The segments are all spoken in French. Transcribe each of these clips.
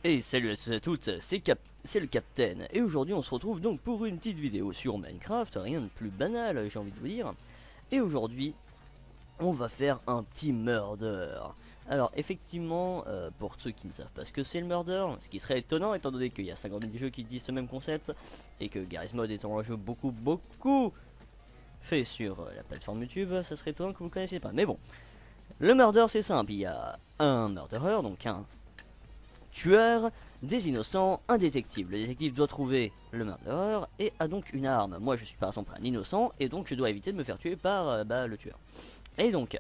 Et salut à tous et à toutes, c'est le Captain, et aujourd'hui on se retrouve donc pour une petite vidéo sur Minecraft, rien de plus banal j'ai envie de vous dire. Et aujourd'hui, on va faire un petit murder. Alors effectivement, pour ceux qui ne savent pas ce que c'est le murder, ce qui serait étonnant étant donné qu'il y a 50 000 jeux qui disent ce même concept, et que Garry's Mod étant un jeu beaucoup fait sur la plateforme YouTube, ça serait étonnant que vous ne connaissiez pas. Mais bon, le murder c'est simple, il y a un murderer, donc un tueur, des innocents, un détective. Le détective doit trouver le murderer et a donc une arme. Moi je suis par exemple un innocent et donc je dois éviter de me faire tuer par le tueur. Et donc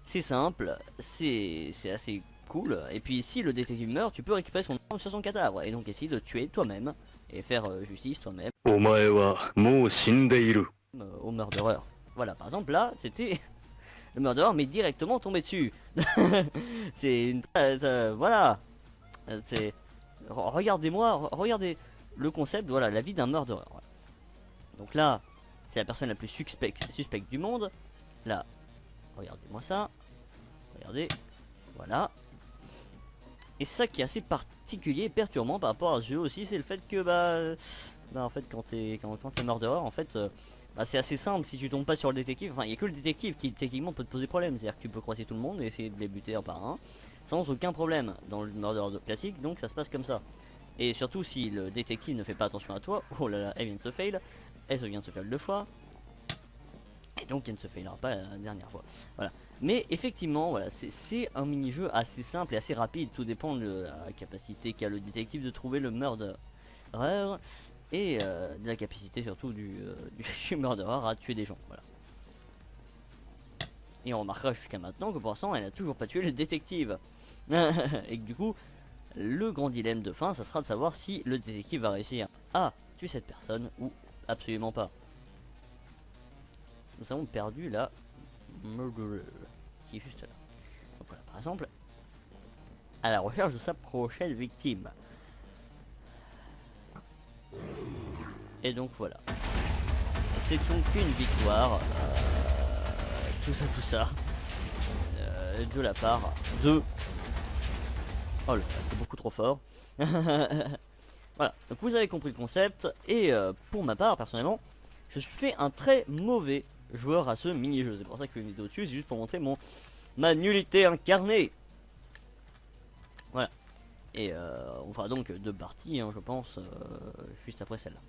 c'est simple, c'est assez cool. Et puis si le détective meurt, tu peux récupérer son arme sur son cadavre et donc essayer de le tuer toi-même et faire justice toi-même au murderer. Voilà, par exemple là c'était le murderer mais directement tombé dessus. C'est une voilà. C'est regardez-moi, regardez le concept, voilà, la vie d'un murderer. Voilà. Donc là, c'est la personne la plus suspecte du monde. Là, regardez-moi ça. Regardez, voilà. Et ça qui est assez particulier et perturbant par rapport à ce jeu aussi, c'est le fait que en fait quand t'es murderer, en fait c'est assez simple si tu tombes pas sur le détective. Enfin, il y a que le détective qui techniquement peut te poser problème, c'est-à-dire que tu peux croiser tout le monde et essayer de les buter un par un sans aucun problème dans le murder classique, donc ça se passe comme ça. Et surtout si le détective ne fait pas attention à toi, oh là là, elle vient de se fail, elle vient de se fail 2 fois, et donc elle ne se failera pas la dernière fois. Voilà. Mais effectivement, voilà, c'est un mini-jeu assez simple et assez rapide, tout dépend de la capacité qu'a le détective de trouver le murderer, et de la capacité surtout du murderer à tuer des gens. Voilà. Et on remarquera jusqu'à maintenant que pour l'instant elle n'a toujours pas tué le détective. Et que du coup, le grand dilemme de fin, ça sera de savoir si le détective va réussir à tuer cette personne ou absolument pas. Nous avons perdu la murderer qui est juste là. Donc voilà, par exemple, à la recherche de sa prochaine victime. Et donc voilà. C'est donc une victoire. Tout ça. De la part de... Oh là, c'est beaucoup trop fort. Voilà, donc vous avez compris le concept. Et pour ma part, personnellement, je suis fait un très mauvais joueur à ce mini-jeu. C'est pour ça que je fais une vidéo dessus, c'est juste pour montrer ma nullité incarnée. Voilà. Et on fera donc 2 parties, hein, je pense, juste après celle-là.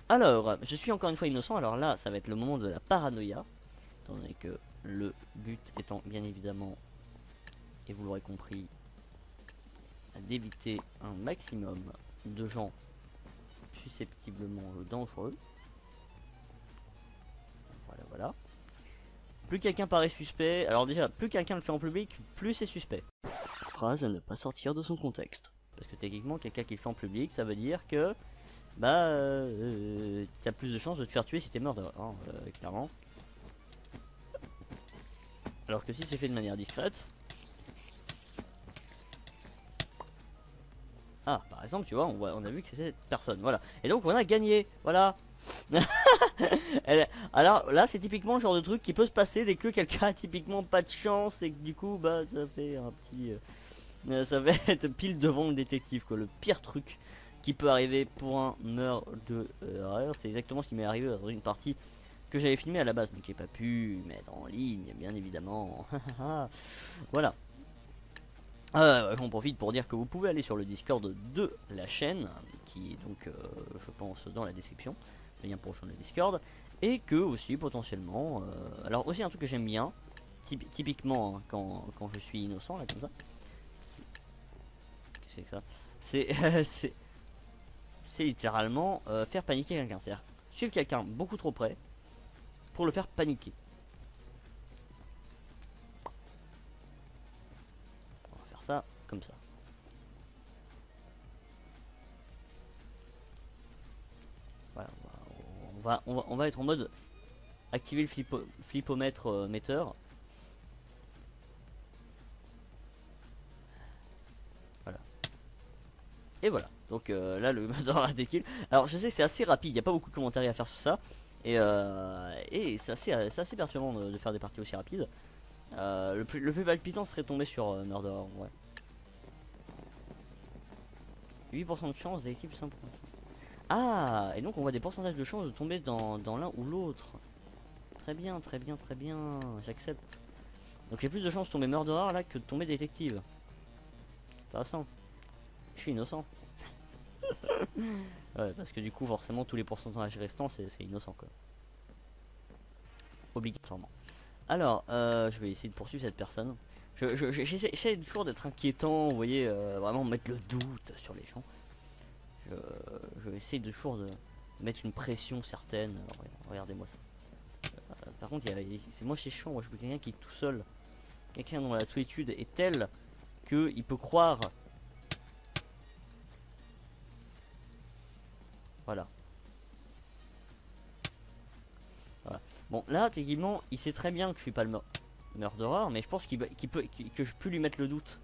Alors, je suis encore une fois innocent. Alors là, ça va être le moment de la paranoïa. Étant donné que le but étant bien évidemment, et vous l'aurez compris, d'éviter un maximum de gens susceptiblement dangereux. Voilà. Plus quelqu'un paraît suspect, alors déjà, plus quelqu'un le fait en public, plus c'est suspect. Phrase à ne pas sortir de son contexte. Parce que techniquement, quelqu'un qui le fait en public, ça veut dire que t'as plus de chances de te faire tuer si t'es mort, hein, clairement. Alors que si c'est fait de manière discrète... Ah, par exemple, tu vois, on a vu que c'est cette personne, voilà. Et donc on a gagné, voilà. Alors là, c'est typiquement le genre de truc qui peut se passer dès que quelqu'un a typiquement pas de chance et que du coup, ça fait un petit... ça va être pile devant le détective, quoi. Le pire truc qui peut arriver pour un murderer, c'est exactement ce qui m'est arrivé dans une partie que j'avais filmé à la base, mais qui n'ai pas pu mettre en ligne, bien évidemment. Voilà. J'en profite pour dire que vous pouvez aller sur le Discord de la chaîne, qui est donc, je pense, dans la description, le lien pour rejoindre le Discord, et que aussi potentiellement, alors aussi un truc que j'aime bien, typiquement hein, quand je suis innocent, là comme ça, qu'est-ce que c'est que ça, c'est littéralement faire paniquer quelqu'un, c'est-à-dire suivre quelqu'un beaucoup trop près pour le faire paniquer. On va faire ça comme ça. Voilà, on va être en mode activer le flipomètre metteur. Voilà. Et voilà. Donc là le murderer a des kills. Alors je sais que c'est assez rapide, il n'y a pas beaucoup de commentaires à faire sur ça. Et c'est assez perturbant de faire des parties aussi rapides. Le plus palpitant serait tombé sur Murderer, ouais. 8% de chance d'équipe, 5%. Ah, et donc on voit des pourcentages de chance de tomber dans l'un ou l'autre. Très bien, très bien, très bien. J'accepte. Donc j'ai plus de chances de tomber murderer là que de tomber détective. Intéressant. Je suis innocent. Ouais, parce que du coup, forcément, tous les pourcentages restants, c'est innocent quoi. Obligatoirement. Alors, je vais essayer de poursuivre cette personne. J'essaie toujours d'être inquiétant, vous voyez, vraiment mettre le doute sur les gens. Je vais essayer de toujours de mettre une pression certaine. Regardez-moi ça. Par contre, c'est moi c'est chiant, moi je veux quelqu'un qui est tout seul. Quelqu'un dont la solitude est telle que il peut croire. Voilà. Voilà. Bon, là, techniquement, il sait très bien que je suis pas le murderer, mais je pense que je peux lui mettre le doute.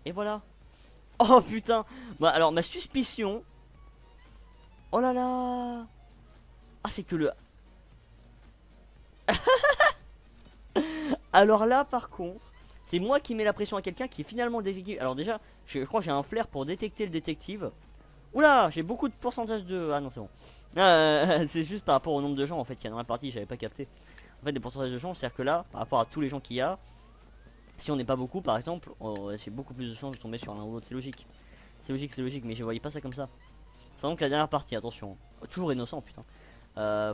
Et voilà. Oh putain. Bah, alors, ma suspicion. Oh là là. Ah, c'est que le. Alors là, par contre, c'est moi qui mets la pression à quelqu'un qui est finalement détective. Alors déjà, je crois que j'ai un flair pour détecter le détective. Oula, j'ai beaucoup de pourcentage de... Ah non, c'est bon. C'est juste par rapport au nombre de gens en fait qu'il y a dans la partie, j'avais pas capté. En fait, les pourcentages de chance, c'est-à-dire que là, par rapport à tous les gens qu'il y a, si on n'est pas beaucoup par exemple, j'ai beaucoup plus de chances de tomber sur l'un ou l'autre. C'est logique. C'est logique, mais je voyais pas ça comme ça. C'est donc la dernière partie, attention. Toujours innocent, putain.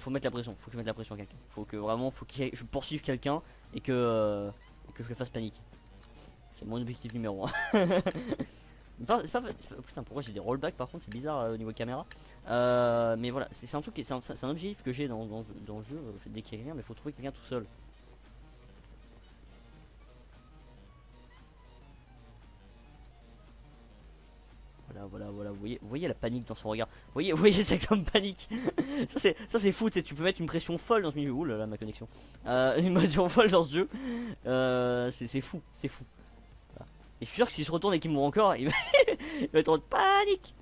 Faut mettre la pression, faut que je mette la pression à quelqu'un. Faut que vraiment, je poursuive quelqu'un et que je le fasse paniquer. C'est mon objectif numéro 1. Putain, pourquoi j'ai des rollbacks par contre, c'est bizarre au niveau caméra. Mais voilà, c'est un truc, c'est un objectif que j'ai dans le jeu, dès qu'il y a quelqu'un, mais faut trouver quelqu'un tout seul. Voilà, vous voyez la panique dans son regard. Vous voyez c'est comme panique. ça c'est fou, tu peux mettre une pression folle dans ce milieu. Ouh là là, ma connexion. Une pression folle dans ce jeu. C'est fou, c'est fou. Voilà. Et je suis sûr que s'il se retourne et qu'il mourra encore, il va être en panique.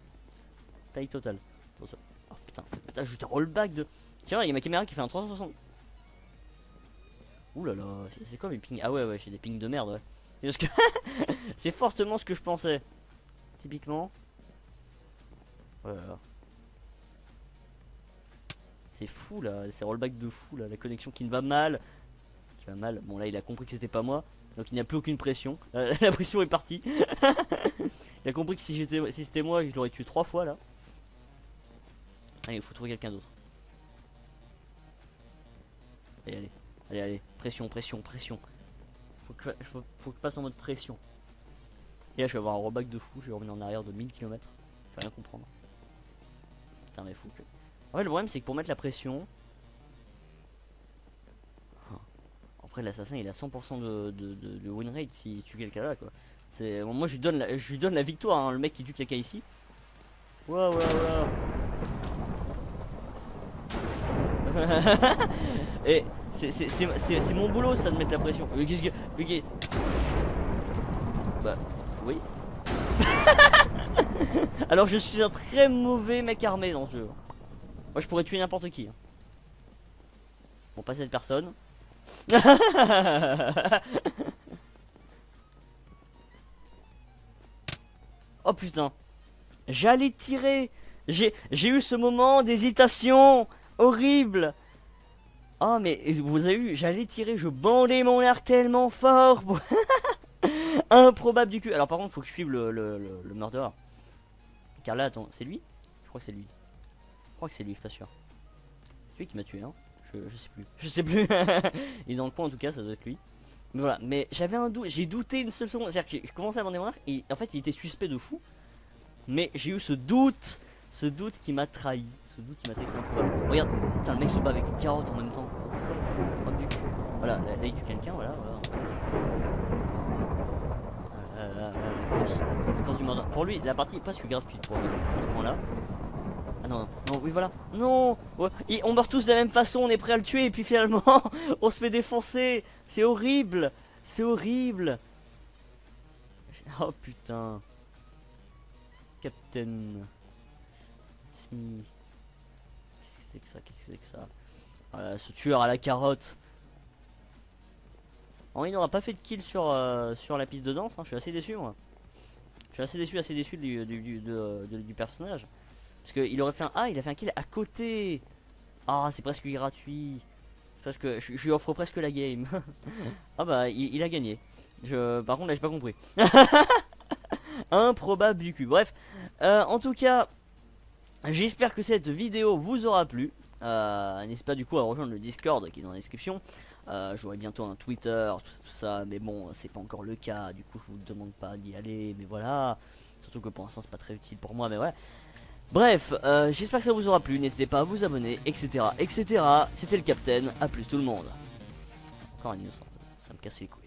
Panique totale. Oh putain, je te rollback de. Tiens, il y a ma caméra qui fait un 360. Ouh là là, c'est quoi mes pings? Ah ouais, j'ai des pings de merde, ouais. C'est parce que c'est fortement ce que je pensais. Typiquement. Voilà. C'est fou là, c'est rollback de fou là, la connexion qui ne va mal. Bon là il a compris que c'était pas moi, donc il n'y a plus aucune pression. La pression est partie. Il a compris que si c'était moi, je l'aurais tué 3 fois là. Allez, il faut trouver quelqu'un d'autre. Allez, pression. Faut que je passe en mode pression. Et là je vais avoir un rollback de fou, je vais revenir en arrière de 1000 km. Je vais rien comprendre. Putain mais fou que... En fait le problème c'est que pour mettre la pression... Après l'assassin il a 100% de win rate s'il tue quelqu'un là quoi. Bon, moi je lui donne la victoire hein, le mec qui tue quelqu'un ici. Waouh. Et c'est mon boulot ça de mettre la pression. Qu'est-ce que... Bah oui. Alors je suis un très mauvais mec armé dans ce jeu. Moi je pourrais tuer n'importe qui. Bon pas cette personne. Oh putain. J'allais tirer. J'ai eu ce moment d'hésitation horrible. Oh mais vous avez vu, j'allais tirer, je bandais mon arc tellement fort. Improbable du cul. Alors par contre faut que je suive le murderer. Car là attends, c'est lui? Je crois que c'est lui. Je crois que c'est lui, je suis pas sûr. C'est lui qui m'a tué hein. Je sais plus. Il est dans le coin en tout cas, ça doit être lui. Mais voilà, mais j'avais un doute, j'ai douté une seule seconde. C'est-à-dire que j'ai commencé à bander mon arc et en fait il était suspect de fou. Mais j'ai eu ce doute qui m'a trahi. C'est improbable. Regarde, putain, le mec se bat avec une carotte en même temps. Voilà, là il tue quelqu'un, voilà. La course du murder. Pour lui, la partie est presque gratuite pour lui, à ce point-là. Ah non, oui voilà. Non ouais. Et on meurt tous de la même façon, on est prêt à le tuer et puis finalement, on se fait défoncer. C'est horrible. Oh putain. Captain Smith. Qu'est-ce que c'est que ça? Voilà, ce tueur à la carotte. Oh, il n'aura pas fait de kill sur la piste de danse, hein. Je suis assez déçu moi. Je suis assez déçu du personnage. Parce qu'il aurait fait un... Ah, il a fait un kill à côté. Ah, c'est presque gratuit. C'est parce que je lui offre presque la game. Ah bah, il a gagné. Par contre, là, j'ai pas compris. Improbable du cul. Bref, en tout cas, j'espère que cette vidéo vous aura plu. N'hésitez pas du coup à rejoindre le Discord qui est dans la description. J'aurai bientôt un Twitter, tout ça, mais bon, c'est pas encore le cas. Du coup, je vous demande pas d'y aller, mais voilà. Surtout que pour l'instant, c'est pas très utile pour moi, mais ouais. Bref, j'espère que ça vous aura plu. N'hésitez pas à vous abonner, etc. etc. C'était le Captain. A plus tout le monde. Encore un innocent, ça me casse les couilles.